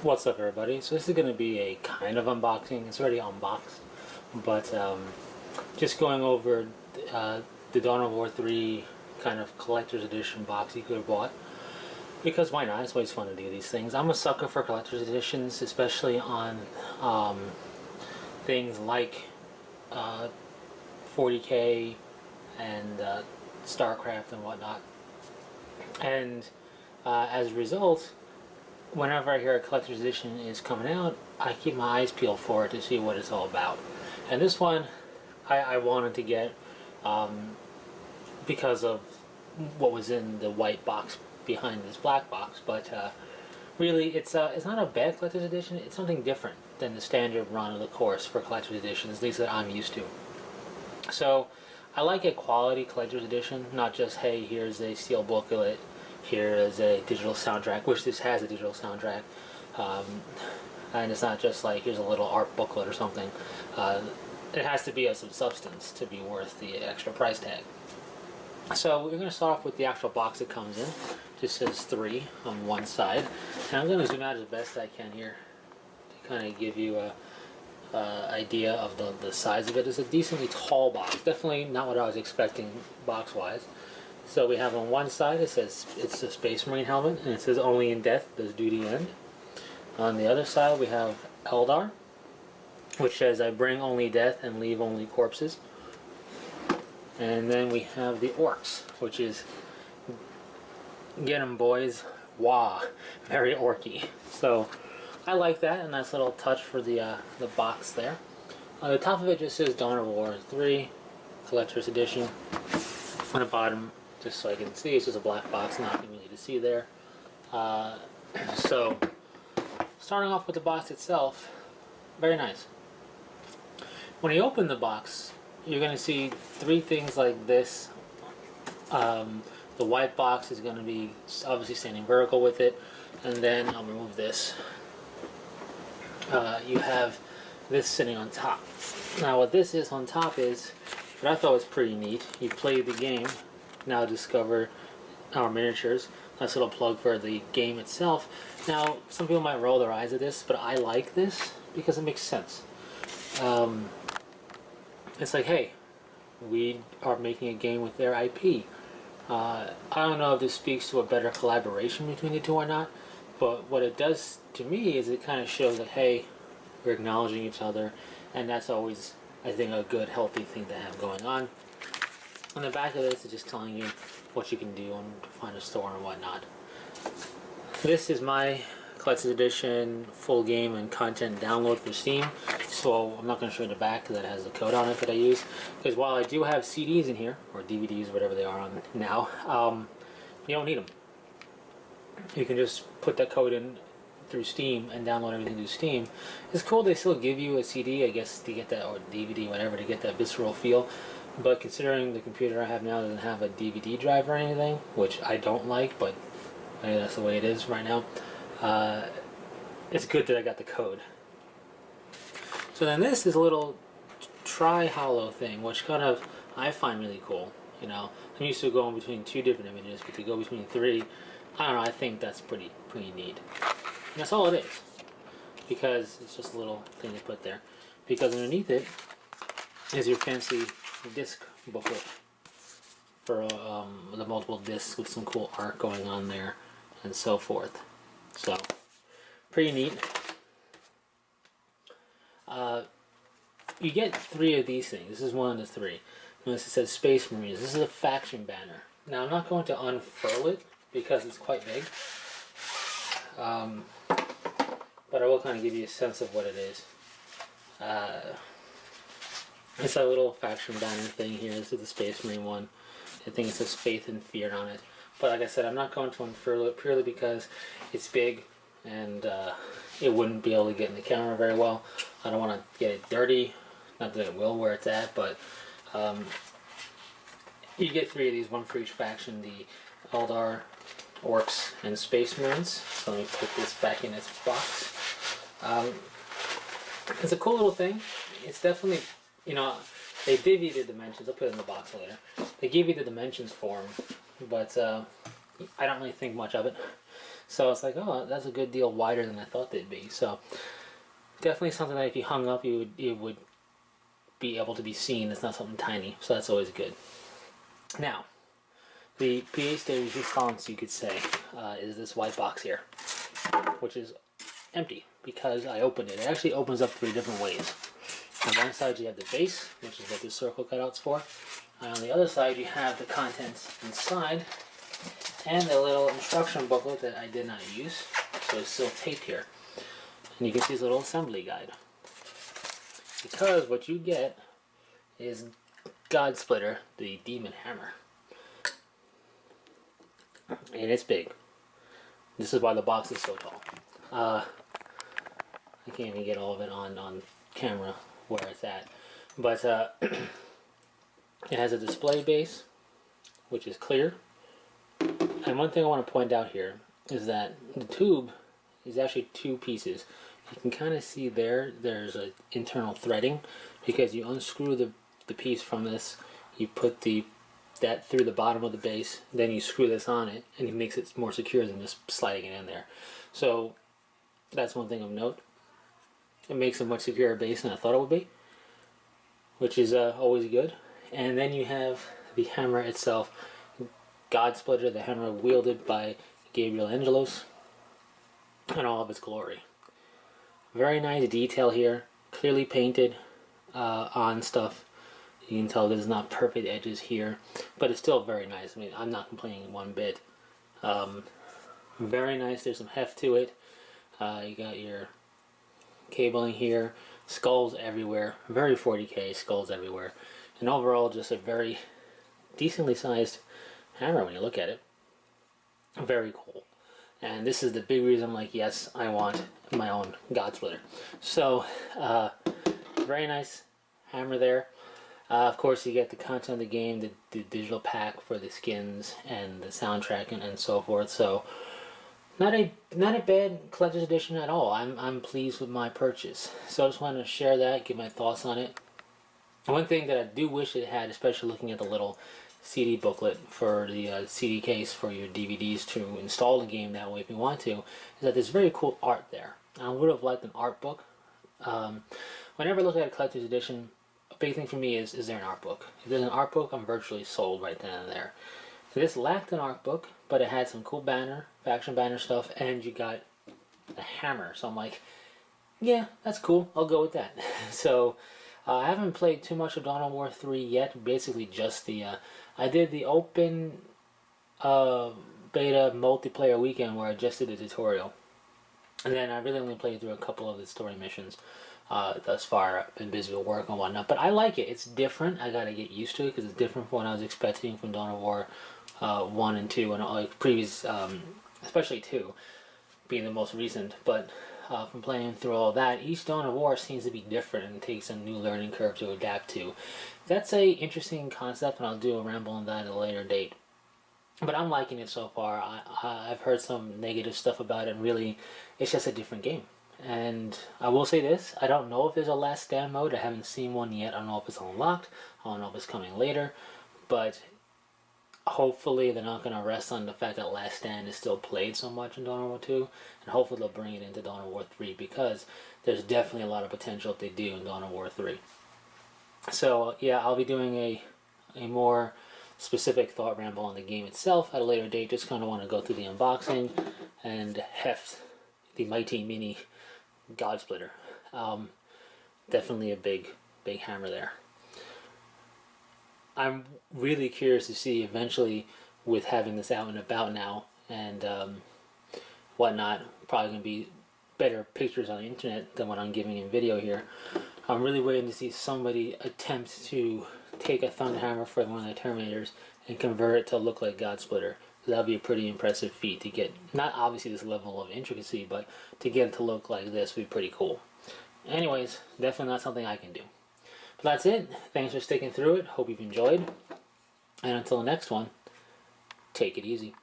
What's up, everybody? So this is going to be a kind of unboxing. It's already unboxed, but just going over the Dawn of War 3 kind of collector's edition box you could have bought. Because why not? It's always fun to do these things. I'm a sucker for collector's editions, especially on things like 40K and StarCraft and whatnot. And as a result, whenever I hear a collector's edition is coming out, I keep my eyes peeled for it to see what it's all about. And this one, I wanted to get because of what was in the white box behind this black box. But really, it's not a bad collector's edition. It's something different than the standard run of the course for collector's editions, at least that I'm used to. So I like a quality collector's edition, not just, hey, here's a steel booklet, here is a digital soundtrack, which this has a digital soundtrack, and it's not just like here's a little art booklet or something. It has to be of some substance to be worth the extra price tag. So we're going to start off with the actual box it comes in. Just says 3 on one side, and I'm going to zoom out as best I can here to kind of give you a idea of the size of it. It's a decently tall box, definitely not what I was expecting box wise. So we have on one side, it says it's a Space Marine helmet, and it says only in death does duty end. On the other side we have Eldar, which says I bring only death and leave only corpses. And then we have the Orcs, which is get 'em boys, wah, very orky. So I like that, a nice little touch for the box there. On the top of it just says Dawn of War 3 Collector's Edition. On the bottom, just so I can see, it's just a black box, nothing really to see there. So, starting off with the box itself, very nice. When you open the box, you're going to see 3 things like this. The white box is going to be obviously standing vertical with it, and then I'll remove this. You have this sitting on top. Now what this is on top is, what I thought was pretty neat. You played the game, now discover our miniatures. Nice little plug for the game itself. Now, some people might roll their eyes at this, but I like this because it makes sense. It's like, hey, we are making a game with their IP. I don't know if this speaks to a better collaboration between the two or not, but what it does to me is it kind of shows that, hey, we're acknowledging each other, and that's always, I think, a good, healthy thing to have going on. On the back of this is just telling you what you can do and find a store and whatnot. This is my collector's edition full game and content download for Steam. So I'm not going to show you the back because that has the code on it that I use. Because while I do have CDs in here, or DVDs, whatever they are on now, you don't need them. You can just put that code in through Steam and download everything through Steam. It's cool they still give you a CD, I guess, to get that, or DVD, whatever, to get that visceral feel. But considering the computer I have now doesn't have a DVD drive or anything, which I don't like, but maybe that's the way it is right now, it's good that I got the code. So then this is a little tri-hollow thing, which kind of I find really cool. You know, I'm used to going between 2 different images, but to go between 3, I don't know, I think that's pretty neat. And that's all it is, because it's just a little thing to put there. Because underneath it is your fancy disc booklet for the multiple discs with some cool art going on there and so forth. So, pretty neat. You get 3 of these things. This is one of the 3. Notice it says Space Marines. This is a faction banner. Now I'm not going to unfurl it because it's quite big. But I will kind of give you a sense of what it is. It's a little faction banner thing here. This is the Space Marine one. I think it says Faith and Fear on it. But like I said, I'm not going to unfurl it purely because it's big and it wouldn't be able to get in the camera very well. I don't want to get it dirty. Not that it will where it's at, but you get 3 of these, one for each faction, the Eldar, Orcs, and Space Marines. So let me put this back in its box. It's a cool little thing. It's definitely, you know, they give you the dimensions. I'll put it in the box later. They give you the dimensions for them, but I don't really think much of it. So it's like, oh, that's a good deal wider than I thought they'd be. So definitely something that if you hung up, it would be able to be seen. It's not something tiny, so that's always good. Now, the PA stage response, you could say, is this white box here, which is empty because I opened it. It actually opens up 3 different ways. On one side you have the base, which is what this circle cutout's for. And on the other side you have the contents inside and the little instruction booklet that I did not use, so it's still taped here. And you can see this little assembly guide. Because what you get is Godsplitter, the Demon Hammer. And it's big. This is why the box is so tall. I can't even get all of it on camera where it's at. But it has a display base, which is clear. And one thing I want to point out here is that the tube is actually 2 pieces. You can kind of see there's an internal threading because you unscrew the piece from this, you put that through the bottom of the base, then you screw this on it, and it makes it more secure than just sliding it in there. So that's one thing of note. It makes a much securer base than I thought it would be, which is always good. And then you have the hammer itself, Godsplitter, the hammer wielded by Gabriel Angelos in all of its glory. Very nice detail here, clearly painted on stuff. You can tell there's not perfect edges here, but it's still very nice. I mean, I'm not complaining one bit. Very nice. There's some heft to it. You got your cabling here, skulls everywhere, very 40K, skulls everywhere. And overall, just a very decently sized hammer when you look at it. Very cool. And this is the big reason I'm like, yes, I want my own Godsplitter. So, very nice hammer there. Of course, you get the content of the game, the digital pack for the skins and the soundtrack and so forth. So, not a bad collector's edition at all. I'm pleased with my purchase. So I just wanted to share that, give my thoughts on it. One thing that I do wish it had, especially looking at the little CD booklet for the CD case for your DVDs to install the game that way if you want to, is that there's very cool art there. I would have liked an art book. Whenever I look at a collector's edition, a big thing for me is there an art book? If there's an art book, I'm virtually sold right then and there. This lacked an art book, but it had some cool faction banner stuff, and you got a hammer. So I'm like, yeah, that's cool. I'll go with that. So I haven't played too much of Dawn of War 3 yet. Basically just the... I did the open beta multiplayer weekend where I just did a tutorial. And then I really only played through a couple of the story missions thus far. I've been busy with work and whatnot. But I like it. It's different. I gotta get used to it because it's different from what I was expecting from Dawn of War 1 and 2 and like previous, especially 2 being the most recent. But from playing through all that, each Dawn of War seems to be different and takes a new learning curve to adapt to. That's a interesting concept, and I'll do a ramble on that at a later date. But I'm liking it so far. I've heard some negative stuff about it, and really, it's just a different game. And I will say this, I don't know if there's a Last Stand mode. I haven't seen one yet. I don't know if it's unlocked. I don't know if it's coming later. But hopefully they're not going to rest on the fact that Last Stand is still played so much in Dawn of War 2. And hopefully they'll bring it into Dawn of War 3 because there's definitely a lot of potential if they do in Dawn of War 3. So yeah, I'll be doing a more specific thought ramble on the game itself at a later date. Just kind of want to go through the unboxing and heft the mighty mini Godsplitter. Definitely a big hammer there. I'm really curious to see eventually with having this out and about now and whatnot, probably going to be better pictures on the internet than what I'm giving in video here. I'm really waiting to see somebody attempt to take a Thunderhammer for one of the Terminators and convert it to look like Godsplitter. That would be a pretty impressive feat to get, not obviously this level of intricacy, but to get it to look like this would be pretty cool. Anyways, definitely not something I can do. But that's it. Thanks for sticking through it. Hope you've enjoyed. And until the next one, take it easy.